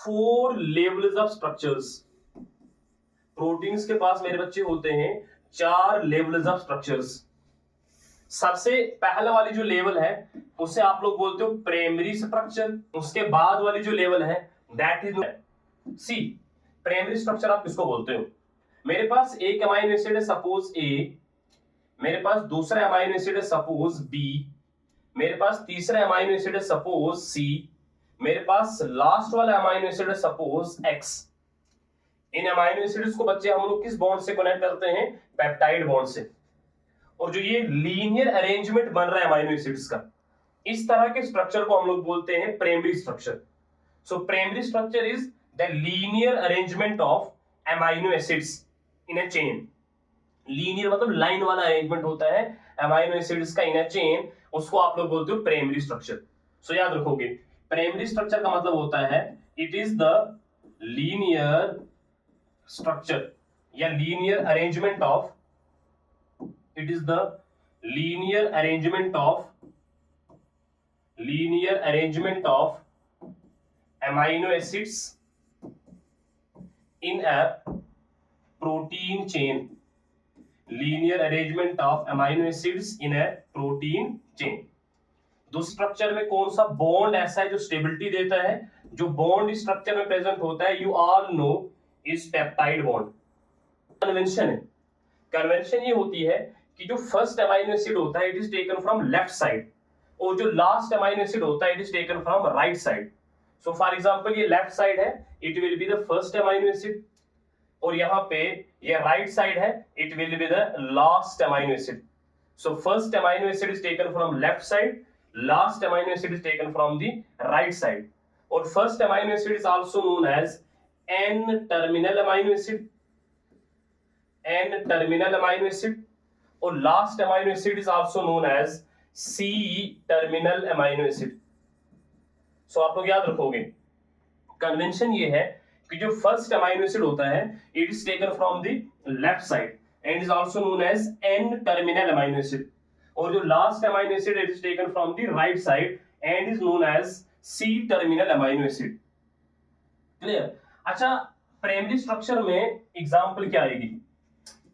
4 levels of structures. Proteins के पास मेरे बच्चे होते हैं 4 लेवल्स ऑफ स्ट्रक्चर्स। सबसे पहला वाली जो लेवल है उसे आप लोग बोलते हो प्राइमरी स्ट्रक्चर। उसके बाद वाली जो लेवल है that is C. Primary structure आप किसको बोलते हो? मेरे पास एक अमाइनो एसिड है सपोज ए, मेरे पास दूसरा अमाइनो एसिड है सपोज बी, मेरे पास तीसरा अमाइनो एसिड है सपोज सी, मेरे पास लास्ट वाला अमाइनो एसिड है सपोज एक्स। इन अमाइनो एसिड्स को बच्चे हम लोग किस बॉन्ड से कनेक्ट करते हैं? पेप्टाइड बॉन्ड से। और जो ये लीनियर अरेंजमेंट बन रहा है अमाइनो एसिड्स का, इस तरह के स्ट्रक्चर को हम लोग बोलते हैं primary structure. So primary structure is the linear arrangement of amino acids in a chain. Linear मतलब लाइन वाला अरेंजमेंट होता है अमाइनो एसिड्स का इन अ चेन, उसको आप लोग बोलते हो प्राइमरी स्ट्रक्चर। सो याद रखोगे, प्राइमरी स्ट्रक्चर का मतलब होता है it is the linear structure या linear arrangement of, it is the linear arrangement of amino acids in a protein chain। linear arrangement of amino acids in a protein chain। दो structure में कौन सा bond ऐसा है जो stability देता है? जो बॉन्ड स्ट्रक्चर में प्रेजेंट होता है you all know is peptide bond. Convention है, कन्वेंशन ये होती है कि जो फर्स्ट अमाइनो एसिड होता है it is taken from left side, और जो लास्ट अमाइनो एसिड होता है it is taken from right side. So for example ये लेफ्ट साइड है, it will be the first amino acid, और यहाँ पे ये राइट साइड है, it will be the last amino acid. So first amino acid is taken from left side, last amino acid is taken from the right side. और first amino acid is also known as N terminal amino acid, N terminal amino acid, और last amino acid is also known as C terminal amino acid. So आप लोग याद रखोगे, convention ये है कि जो फर्स्ट अमाइनो एसिड होता है it is taken from the left side and is also known as N terminal amino acid, और जो last amino acid it is taken from the right side and is known as C terminal amino acid. Clear? अच्छा, primary structure में example क्या आएगी?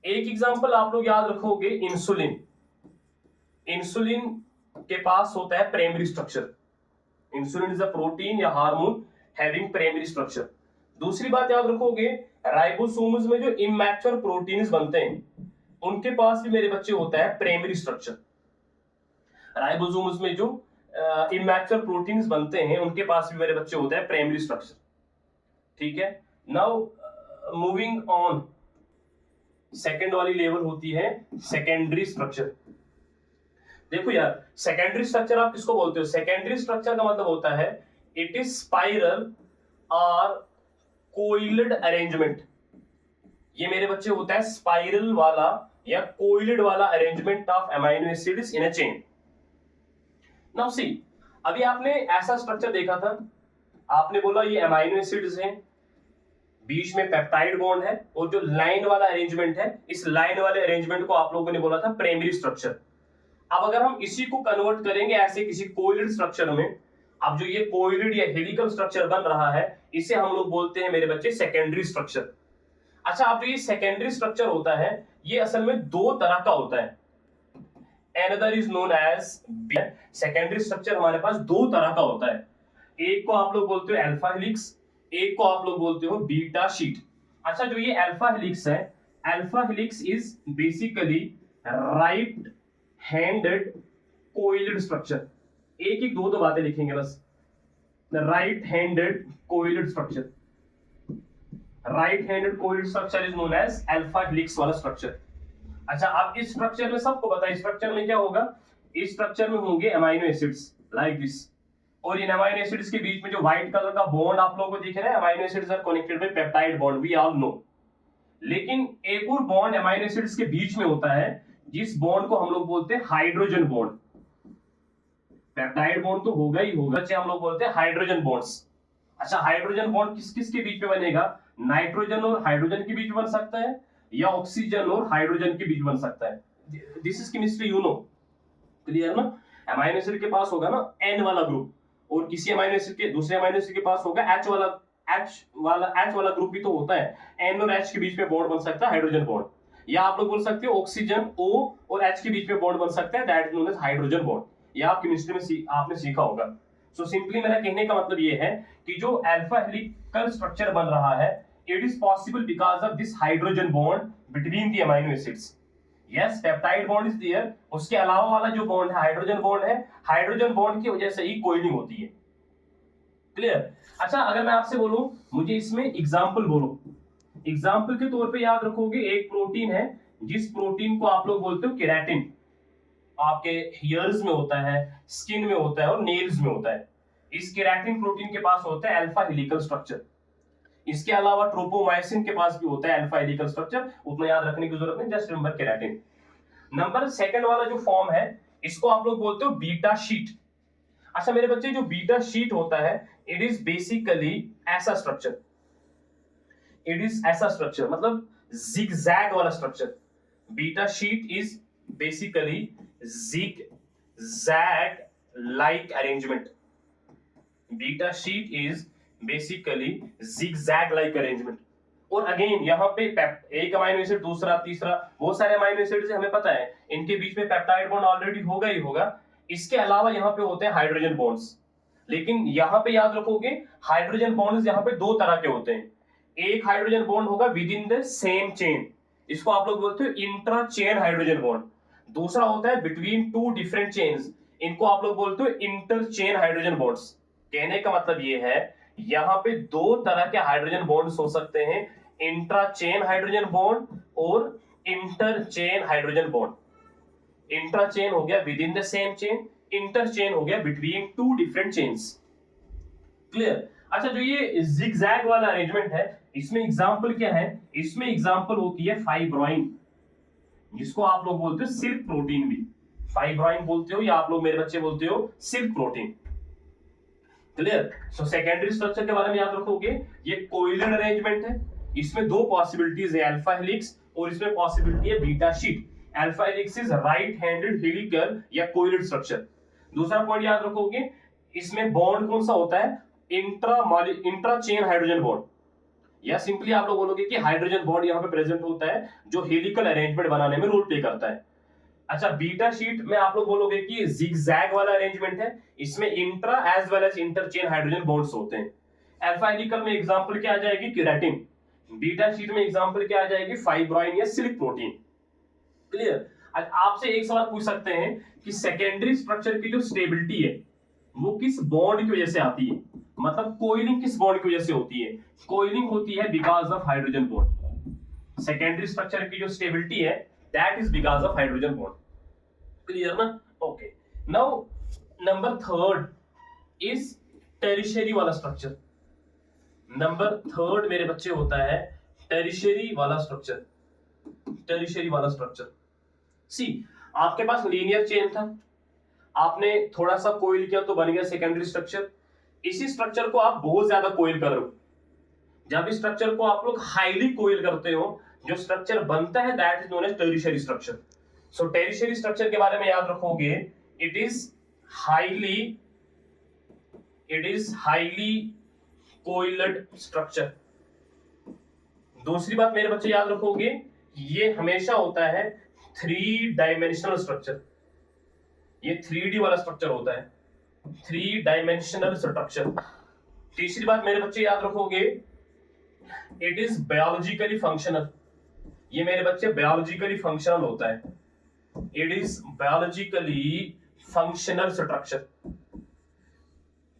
एक example आप लोग याद रखोगे, इंसुलिन। इंसुलिन के पास होता है primary structure. Insulin is a protein या हार्मोन हैविंग प्राइमरी स्ट्रक्चर। दूसरी बात याद रखोगे, राइबोसोम्स में जो इमैच्योर प्रोटीन्स बनते हैं उनके पास भी मेरे बच्चे होता है प्राइमरी स्ट्रक्चर। राइबोसोम्स में जो इमैच्योर प्रोटीन्स बनते हैं उनके पास भी मेरे बच्चे होता है प्राइमरी स्ट्रक्चर। ठीक है, नाउ मूविंग ऑन, सेकेंड वाली लेवल होती है सेकेंडरी स्ट्रक्चर। देखो यार, सेकेंडरी स्ट्रक्चर आप किसको बोलते हो? सेकेंडरी स्ट्रक्चर का मतलब होता है इट इज स्पाइरल और कोइल्ड अरेंजमेंट। ये मेरे बच्चे होता है स्पाइरल वाला या कोइल्ड वाला arrangement of amino acids in a chain. Now see, अभी आपने ऐसा स्ट्रक्चर देखा था, आपने बोला ये अमाइनो एसिड्स हैं, बीच में पेप्टाइड बॉन्ड है, और जो लाइन वाला अरेंजमेंट है इस लाइन वाले अरेंजमेंट को आप लोगों ने बोला था प्राइमरी स्ट्रक्चर। अब अगर हम इसी को कन्वर्ट करेंगे ऐसे किसी कोइल्ड स्ट्रक्चर में, अब जो ये कोइल्ड या हेलिकल स्ट्रक्चर बन रहा है इसे हम लोग बोलते हैं मेरे बच्चे सेकेंडरी स्ट्रक्चर। अच्छा, अब ये सेकेंडरी स्ट्रक्चर होता है ये असल में दो तरह का होता है। Another is known as secondary structure हमारे पास दो तरह का होता है। एक को आप लोग बोलते हो अल्फा हेलिक्स, एक को आप लोग बोलते हो बीटा शीट। अच्छा, जो ये अल्फा हेलिक्स है, alpha helix is basically right handed coiled structure. एक एक दो बातें लिखेंगे बस। Right handed coiled structure, right handed coiled structure is known as alpha helix वाला स्ट्रक्चर। अच्छा, अब इस स्ट्रक्चर में सबको पता है, इस स्ट्रक्चर में क्या होगा? इस स्ट्रक्चर में होंगे अमाइनो एसिड्स लाइक दिस, और इन अमाइनो एसिड्स के बीच में जो व्हाइट कलर का बॉन्ड आप लोगों को दिख रहा है, amino acids are connected by peptide bond, we all know. लेकिन एक और बॉन्ड अमाइनो एसिड्स के बीच में होता है जिस बॉन्ड को हम लोग बोलते हैं हाइड्रोजन बॉन्ड। पेप्टाइड बॉन्ड तो होगा ही होगा, हम लोग बोलते हैं हाइड्रोजन बॉन्ड्स। अच्छा, हाइड्रोजन बॉन्ड किस किस के बीच में बनेगा? नाइट्रोजन और हाइड्रोजन के बीच बन सकता है, या ऑक्सीजन और हाइड्रोजन के बीच बन सकता है। This is chemistry, you know. Clear ना? अमाइनो एसिड के पास होगा ना N वाला ग्रुप, और किसी अमाइनो एसिड के दूसरे अमाइनो एसिड के पास होगा H वाला H वाला ग्रुप भी तो होता है, N और H के बीच में बॉन्ड बन सकता है हाइड्रोजन बॉन्ड, या आप लोग बोल सकते हो ऑक्सीजन O और H के बीच में बॉन्ड बन सकता है, that is known as hydrogen bond. ये आप केमिस्ट्री में आपने सीखा होगा। सो सिंपली मेरा कहने का मतलब ये है कि जो अल्फा हेलिकल स्ट्रक्चर बन रहा है, it is possible because of this hydrogen bond between the amino acids. Yes, peptide bond is there, उसके अलावा वाला जो बॉन्ड है हाइड्रोजन बॉन्ड है, हाइड्रोजन बॉन्ड की वजह से ही कोइलिंग होती है। क्लियर? अच्छा, अगर मैं आपसे बोलूं मुझे इसमें एग्जांपल बोलो, एग्जांपल के तौर पे याद रखोगे एक प्रोटीन है जिस प्रोटीन को आप लोग बोलते हो केराटिन, आपके हेयर्स में होता है, स्किन में होता है और नेल्स में होता है। इस केराटिन प्रोटीन के पास होता है अल्फा हेलिकल स्ट्रक्चर। इसके अलावा ट्रोपोमाइसिन के पास भी होता है अल्फा हेलिकल स्ट्रक्चर, उतना याद रखने की जरूरत नहीं, just remember keratin. Number second वाला जो फॉर्म है इसको आप लोग बोलते हो बीटा शीट। अच्छा मेरे बच्चे, जो बीटा शीट होता है इट इज बेसिकली ऐसा स्ट्रक्चर, इट इज ऐसा स्ट्रक्चर मतलब जिगजैग वाला structure. Beta sheet is basically zigzag like arrangement. Beta sheet is basically zigzag like arrangement. और अगेन यहाँ पे एक अमाइनो एसिड दूसरा तीसरा बहुत सारे अमाइनो एसिड से हमें पता है इनके बीच में पेप्टाइड बॉन्ड ऑलरेडी होगा ही होगा। इसके अलावा यहाँ पे होते हैं हाइड्रोजन बॉन्ड्स, लेकिन यहाँ पे याद रखोगे हाइड्रोजन बॉन्ड्स यहाँ पे दो तरह के होते हैं। एक हाइड्रोजन बॉन्ड होगा with in the same chain, इसको आप लोग बोलते हो इंट्रा चेन हाइड्रोजन बॉन्ड। दूसरा होता है बिटवीन टू डिफरेंट चेन्स, इनको आप लोग बोलते हो इंटर चेन हाइड्रोजन बॉन्ड्स। कहने का मतलब ये है यहाँ पे दो तरह के हाइड्रोजन बॉन्ड्स हो सकते हैं, इंट्रा चेन हाइड्रोजन बॉन्ड और inter chain hydrogen bond. Intra chain हो गया with in the same chain, inter chain हो गया between two different chains. Clear? अच्छा, जो ये जिगजैग वाला अरेंजमेंट है इसमें एग्जांपल क्या है? इसमें एग्जांपल होती है फाइब्रोइन, जिसको आप लोग बोलते हो सिल्क प्रोटीन भी। फाइब्रोइन बोलते हो या आप लोग मेरे बच्चे बोलते हो silk protein. Clear? So secondary structure के बारे में याद रखोगे, ये कोइलेड अरेंजमेंट है, इसमें दो पॉसिबिलिटीज है, अल्फा हेलिक्स और इसमें पॉसिबिलिटी है beta sheet. Alpha helix is right handed helical या कोइलेड स्ट्रक्चर। दूसरा पॉइंट याद रखोगे, इसमें बॉन्ड कौन सा होता है? इंट्रा चेन हाइड्रोजन बॉन्ड, या सिंपली आप लोग बोलोगे कि हाइड्रोजन बॉन्ड यहाँ पे प्रेजेंट होता है जो हेलिकल अरेंजमेंट बनाने में रोल प्ले करता है। अच्छा, बीटा शीट में आप लोग बोलोगे कि जिगजैग वाला अरेंजमेंट है, इसमें intra as well as inter chain hydrogen bonds होते हैं। अल्फा हेलिकल में एग्जांपल क्या आ जाएगी? केराटिन। बीटा शीट में एग्जांपल क्या आ जाएगी? फाइब्रोइन या सिल्क प्रोटीन। क्लियर? आपसे एक सवाल पूछ सकते हैं कि सेकेंडरी स्ट्रक्चर की जो स्टेबिलिटी है वो किस बॉन्ड की वजह से आती है, मतलब कोइलिंग किस बॉन्ड की वजह से होती है? कोइलिंग होती है because of hydrogen bond. Secondary structure की जो स्टेबिलिटी है that is because of hydrogen bond. Clear ना? Okay, now number third is tertiary वाला स्ट्रक्चर। नंबर थर्ड मेरे बच्चे होता है टेरिशरी वाला स्ट्रक्चर। टेरिशरी वाला स्ट्रक्चर, सी आपके पास लीनियर चेन था, आपने थोड़ा सा कोइल किया तो बन गया सेकेंडरी स्ट्रक्चर। इसी स्ट्रक्चर को आप बहुत ज्यादा कोइल कर रहे हो, जब इस स्ट्रक्चर को आप लोग हाईली कोइल करते हो जो स्ट्रक्चर बनता है that is known as tertiary structure. So tertiary structure के बारे में याद रखोगे, it is highly coiled structure. दूसरी बात मेरे बच्चे याद रखोगे, ये हमेशा होता है 3 डायमेंशनल स्ट्रक्चर, ये 3D वाला स्ट्रक्चर होता है, 3 डायमेंशनल स्ट्रक्चर। तीसरी बात मेरे बच्चे याद रखोगे, इट इज बायोलॉजिकली फंक्शनल, ये मेरे बच्चे बायोलॉजिकली फंक्शनल होता है, it is biologically functional structure.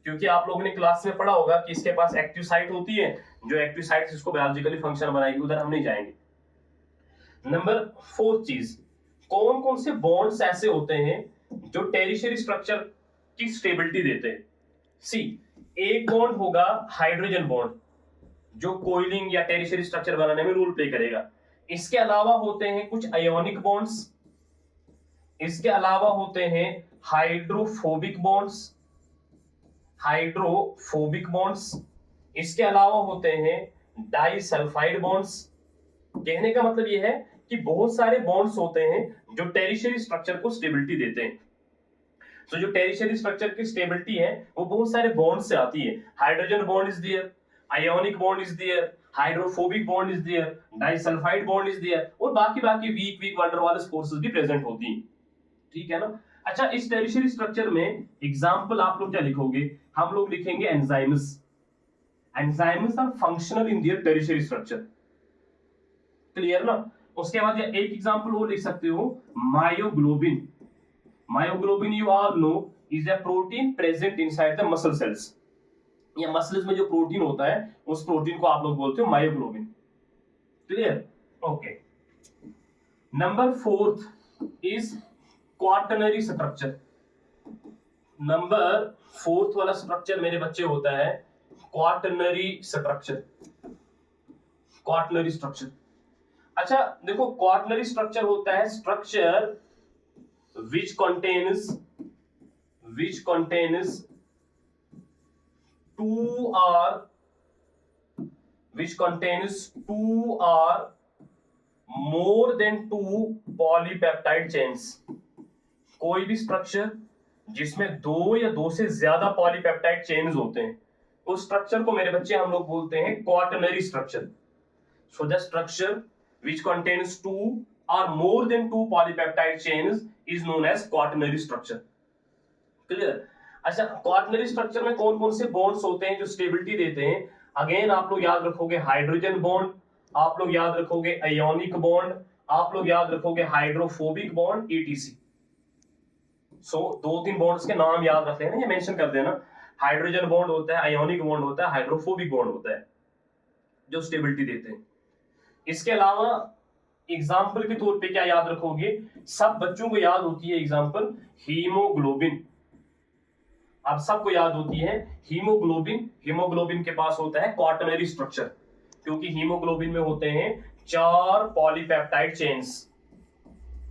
क्योंकि आप लोगों ने क्लास में पढ़ा होगा कि इसके पास एक्टिव साइट होती है, जो एक्टिव साइट इसको बायोलॉजिकली फंक्शनल बनाएगी, उधर हम नहीं जाएंगे। नंबर 4 चीज, कौन कौन से बॉन्ड्स ऐसे होते हैं जो टेरिशरी स्ट्रक्चर की स्टेबिलिटी देते हैं? सी, एक बॉन्ड होगा हाइड्रोजन बॉन्ड जो कोइलिंग या टेरिशरी स्ट्रक्चर बनाने में रोल प्ले करेगा। इसके अलावा होते हैं कुछ आयोनिक बॉन्ड्स, इसके अलावा होते हैं हाइड्रोफोबिक बॉन्ड्स, इसके अलावा होते हैं डाइसल्फाइड बॉन्ड्स। कहने का मतलब यह है कि बहुत सारे बॉन्ड्स होते हैं जो टेरिशरी स्ट्रक्चर को स्टेबिलिटी देते हैं। तो जो टेरिशरी स्ट्रक्चर की स्टेबिलिटी है वो बहुत सारे बॉन्ड से आती है। Hydrogen bond is there, ionic bond is there, hydrophobic bond is there, disulphide bond is there, और बाकी बाकी weak weak van der Waals forces भी प्रेजेंट होती हैं, ठीक है ना। अच्छा, इस टेरिशरी स्ट्रक्चर में एग्जांपल आप लोग क्या लिखोगे, हम लोग लिखेंगे enzymes. Enzymes are functional in their tertiary structure, clear ना। उसके बाद एक एग्जांपल और लिख सकते हो, myoglobin. Myoglobin you all know is a protein present inside the muscle cells. या मसल्स में जो प्रोटीन होता है उस प्रोटीन को आप लोग बोलते हो myoglobin, clear, okay. Number 4 is quaternary structure. Number 4 वाला स्ट्रक्चर मेरे बच्चे होता है क्वाटरनरी स्ट्रक्चर। क्वाटरनरी स्ट्रक्चर, अच्छा देखो, क्वाटरनरी स्ट्रक्चर होता है structure which contains two or more than two polypeptide chains. कोई भी स्ट्रक्चर जिसमें 2 या 2 से ज्यादा पॉलीपेप्टाइड चेन्स होते हैं उस स्ट्रक्चर को मेरे बच्चे हम लोग बोलते हैं quaternary structure. So the structure which contains 2 or more than 2 polypeptide chains is known as quaternary structure, clear. अच्छा, क्वाटरनरी स्ट्रक्चर में कौन कौन से बॉन्ड्स होते हैं जो स्टेबिलिटी देते हैं, अगेन आप लोग याद रखोगे हाइड्रोजन बॉन्ड, आप लोग याद रखोगे आयोनिक बॉन्ड, आप लोग याद रखोगे हाइड्रोफोबिक बॉन्ड, ईटीसी। सो 2-3 बॉन्ड्स के नाम याद रख लेना, ये मेंशन कर देना। हाइड्रोजन बॉन्ड होता है, आयोनिक बॉन्ड होता है, हाइड्रोफोबिक बॉन्ड होता है, जो स्टेबिलिटी देते हैं। इसके अलावा एग्जाम्पल के तौर पे क्या याद रखोगे, सब बच्चों को याद होती है एग्जाम्पल हीमोग्लोबिन। अब सबको याद होती है हीमोग्लोबिन। हीमोग्लोबिन के पास होता है क्वाटरनरी स्ट्रक्चर, क्योंकि हीमोग्लोबिन में होते हैं 4 पॉलीपेप्टाइड चेन्स।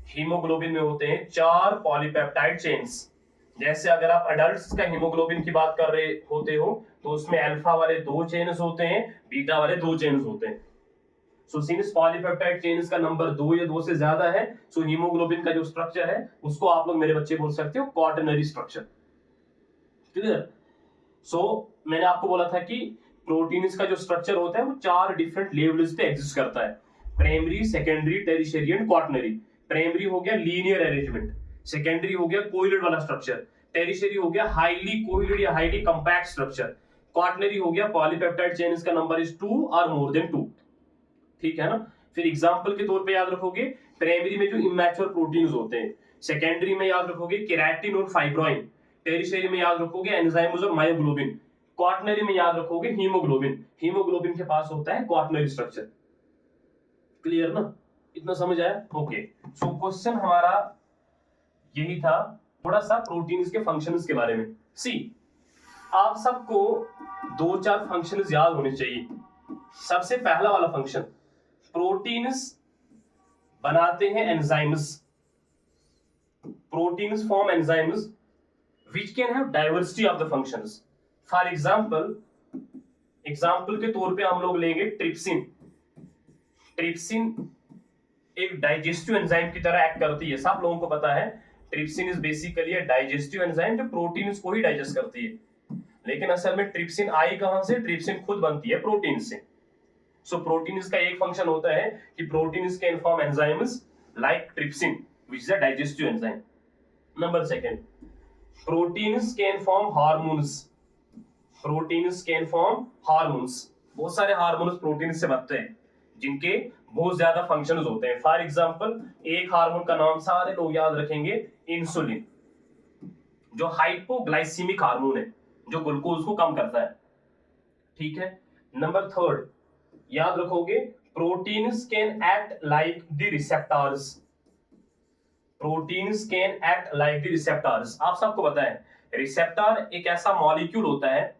हीमोग्लोबिन में होते हैं 4 पॉलीपेप्टाइड चेन्स। जैसे अगर आप अडल्ट्स का हीमोग्लोबिन की बात कर रहे होते हो तो उसमें अल्फा वाले 2 चेन्स होते हैं, बीटा वाले 2 चेन्स होते हैं। सो सिंस पॉलीपेप्टाइड चेन्स का नंबर 2 या 2 से ज्यादा है, सो हीमोग्लोबिन का जो स्ट्रक्चर है उसको आप लोग मेरे बच्चे बोल सकते हो क्वाटरनरी स्ट्रक्चर, क्लियर। सो मैंने आपको बोला था कि प्रोटीन्स का जो स्ट्रक्चर होता है वो 4 डिफरेंट लेवल्स पे एग्जिस्ट करता है, primary, secondary, tertiary and quaternary. Primary हो गया लीनियर अरेंजमेंट, सेकेंडरी हो गया कोइलेड वाला स्ट्रक्चर, टेरिशरी हो गया हाईली कोइलेड या हाईली कंपैक्ट स्ट्रक्चर, क्वाटरनरी हो गया पॉलीपेप्टाइड चेन्स का नंबर इज 2 और मोर देन 2, ठीक है ना। फिर एग्जांपल के तौर पे याद रखोगे प्राइमरी में जो इमैच्योर प्रोटीन्स होते हैं, सेकेंडरी में याद रखोगे केराटिन और फाइब्रोइन, टेरिशरी में याद रखोगे एंजाइम्स और मायोग्लोबिन, क्वाटरनरी में याद रखोगे हीमोग्लोबिन। हीमोग्लोबिन के पास होता है क्वाटरनरी स्ट्रक्चर, क्लियर ना, इतना समझ आया, ओके। सो क्वेश्चन हमारा यही था, थोड़ा सा प्रोटीन्स के फंक्शंस के बारे में। सी, आप सबको 2-4 फंक्शंस याद होने चाहिए। सबसे पहला वाला फंक्शन, प्रोटीन्स बनाते हैं enzymes. Proteins form enzymes which can have diversity of the functions. For example के तौर पे हम लोग लेंगे ट्रिप्सिन। ट्रिप्सिन एक डाइजेस्टिव एंजाइम की तरह एक्ट करती है, सब लोगों को पता है। Trypsin is basically a digestive enzyme जो प्रोटीन्स को ही डाइजेस्ट करती है, लेकिन असल में ट्रिप्सिन आई कहां से, ट्रिप्सिन खुद बनती है प्रोटीन से। सो प्रोटीन्स का एक फंक्शन होता है कि proteins can form enzymes like trypsin which is a digestive enzyme. Number 2, proteins can form hormones. Proteins can form hormones, बहुत सारे हार्मोन्स प्रोटीन से बनते हैं जिनके बहुत ज्यादा फंक्शंस होते हैं। फॉर एग्जांपल एक हार्मोन का नाम सारे लोग याद रखेंगे, इंसुलिन, जो हाइपोग्लाइसीमिक हार्मोन है, जो ग्लूकोज को कम करता है, ठीक है। नंबर 3 याद रखोगे, proteins can act like the receptors. Proteins can act like the receptors. आप सबको पता है रिसेप्टर एक ऐसा मॉलिक्यूल होता है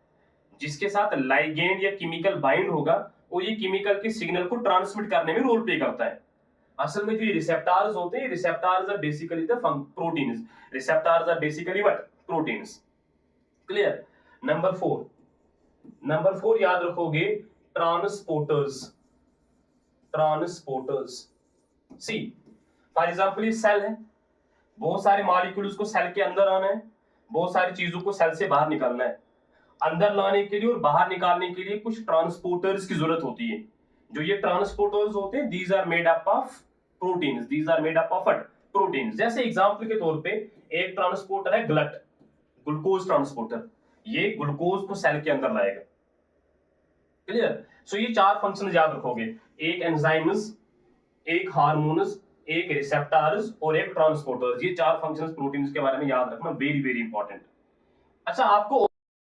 जिसके साथ लाइगेंड या केमिकल बाइंड होगा, वो ये केमिकल के सिग्नल को ट्रांसमिट करने में रोल प्ले करता है। असल में जो ये रिसेप्टर्स होते हैं, receptors are basically the proteins. Receptors are basically what, proteins, clear. Number 4 याद रखोगे, transporters. Transporters, see for example ये सेल है, बहुत सारे मॉलिक्यूल्स को सेल के अंदर आना है, बहुत सारी चीजों को सेल से बाहर निकालना है। अंदर लाने के लिए और बाहर निकालने के लिए कुछ ट्रांसपोर्टर्स की जरूरत होती है। जो ये ट्रांसपोर्टर्स होते हैं, these are made up of proteins, these are made up of proteins. जैसे एग्जांपल के तौर पे एक ट्रांसपोर्टर है ग्लट, ग्लूकोज ट्रांसपोर्टर, ये ग्लूकोज को सेल के अंदर लाएगा। क्लियर? सो ये चार फंक्शन याद रखोगे, एक एंजाइम्स, एक हार्मोन्स, एक रिसेप्टर्स और एक ट्रांसपोर्टर्स। ये चार फंक्शंस प्रोटीन्स के बारे में याद रखना, वेरी वेरी इंपॉर्टेंट। अच्छा, आपको